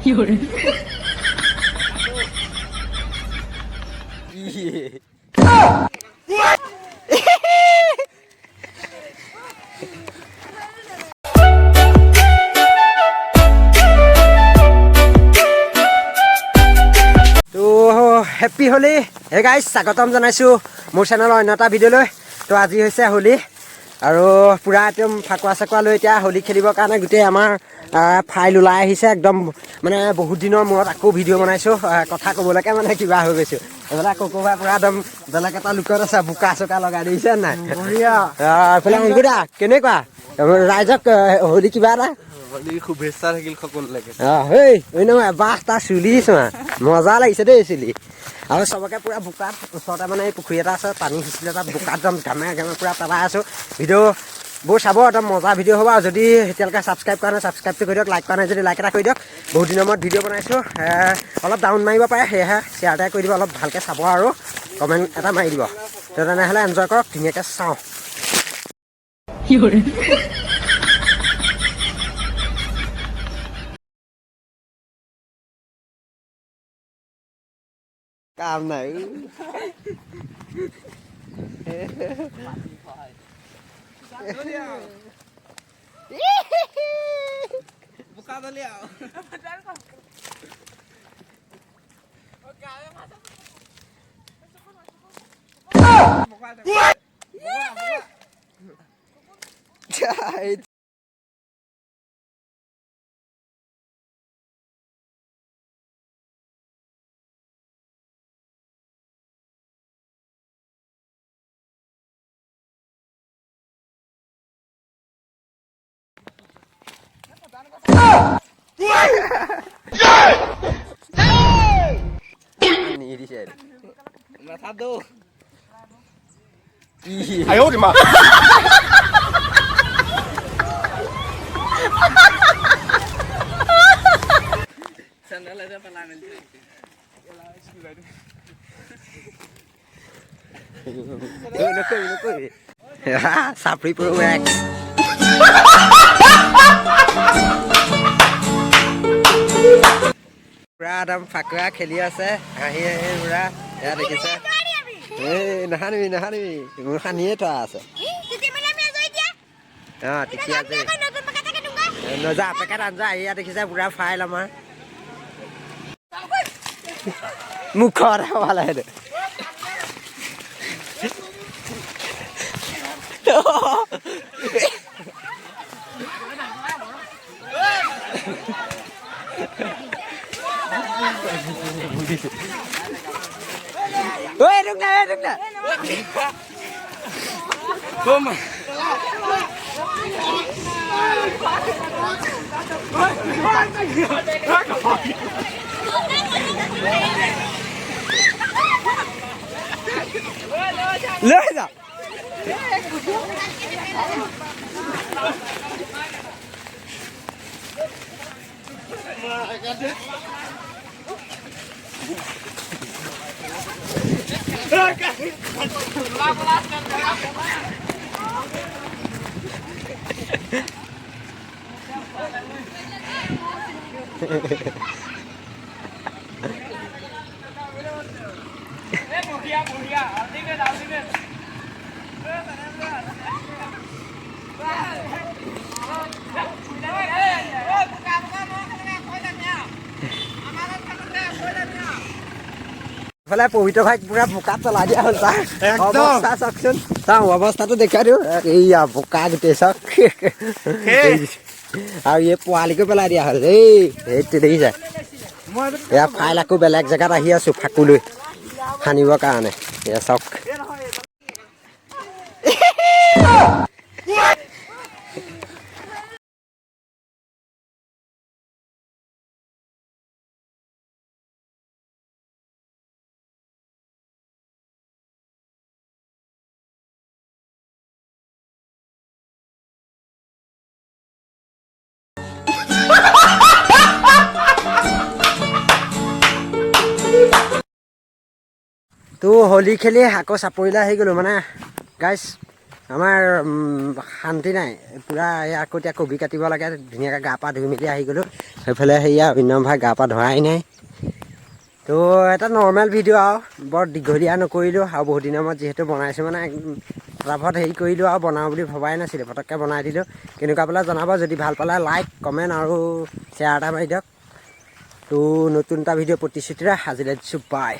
有人。হেপী Holi hey guys স্বাগতম জনাইছোঁ মোৰ চেনেলৰ অন্য এটা ভিডিঅ'লৈ। তো আজি হৈছে হোলি আৰু পূৰা একদম ফাকুৱা চাকুৱা লৈ এতিয়া হোলি খেলিবৰ কাৰণে গোটেই আমাৰ ফাইল ওলাই আহিছে। একদম মানে বহুত দিনৰ মূৰত আকৌ ভিডিঅ' বনাইছোঁ। কথা ক'বলৈকে মানে কিবা হৈ গৈছোঁ। এইফালে ককোবা পূৰা একদম বেলেগ এটা লুকত আছে, বোকা চোকা লগাই দিছে নাই বঢ়িয়া। এইফালে অংকুদা কেনেকুৱা ৰাইজক হোলি কিবা এটা শুভেচ্ছা থাকিল সকলোলৈকে। হেই নহয় বাহ তাৰ চুলি চোৱা মজা লাগিছে দেই চুলি। আৰু চবকে পূৰা বোকাত ওচৰতে মানে এই পুখুৰী এটা আছে, পানী সিঁচিলে তাত বোকাত একদম ঘামে ঘামে পূৰা পেলাই আছোঁ। ভিডিঅ'বোৰ চাব, একদম মজা ভিডিঅ' হ'ব। আৰু যদি এতিয়ালৈকে ছাবস্ক্ৰাইব কৰা নাই ছাবস্ক্ৰাইবটো কৰি দিয়ক, লাইক কৰা নাই যদি লাইক এটা কৰি দিয়ক। বহুত দিনৰ মূৰত ভিডিঅ' বনাইছোঁ, অলপ ডাউন মাৰিব পাৰে, সেয়েহে শ্বেয়াৰ এটা কৰি দিব, অলপ ভালকৈ চাব আৰু কমেণ্ট এটা মাৰি দিব। তো তেনেহ'লে এনজয় কৰক, ধুনীয়াকৈ চাওঁ। কাম নাই哎呦我的妈！চাপৰি পৰুৱা পুৰা একদম ফাকুৱা খেলি আছে, হাঁহি হাঁহি পুৰা। এয়া দেখিছে, এই নাহানিবি নাহানিবি, মোৰ সানিয়ে থোৱা আছে। অঁ তেতিয়া নজা পেকেট আঞ্জা এয়া দেখিছে পুৰা ফাইল আমাৰ মুখত ভাল আহে। Ôi đừng nè đừng nè. Toma. Lên rồi. Phải পবিত্ৰ ভাইক পুৰা বোকাত পেলাই দিয়া হ'ল তাৰ অৱস্থা চাওকচোন, তাৰ অৱস্থাটো দেখাই দিওঁ। এইয়া বোকা গোটেই চাওক, আৰু এই পোৱালিকো পেলাই দিয়া হ'ল। সেইটো দেখিছে, এয়া ফাইল আকৌ বেলেগ জেগাত আহি আছোঁ ফাকুলৈ সানিবৰ কাৰণে। এয়া চাওক তো হোলি খেলি আকৌ চাপৰিলৈ আহি গ'লোঁ। মানে গাইজ আমাৰ শান্তি নাই পূৰা আকৌ এতিয়া কবি কাটিব লাগে ধুনীয়াকৈ গা পা ধুই মেলি আহি গ'লোঁ সেইফালে সেয়া অন্যম ভাই গা পা ধোৱাই নাই তো এটা নৰ্মেল ভিডিঅ' আৰু বৰ দীঘলীয়া নকৰিলোঁ আৰু বহুত দিনৰ মূৰত যিহেতু বনাইছোঁ মানে ফটাফট হেৰি কৰিলোঁ আৰু বনাওঁ বুলি ভবাই নাছিলোঁ পটককৈ বনাই দিলোঁ কেনেকুৱা পালে জনাব যদি ভাল পালে লাইক কমেণ্ট আৰু শ্বেয়াৰ এটা মাৰি দিয়ক তো নতুন এটা ভিডিঅ' প্ৰতিশ্ৰুতিৰে আজিলৈ দিছোঁ বাই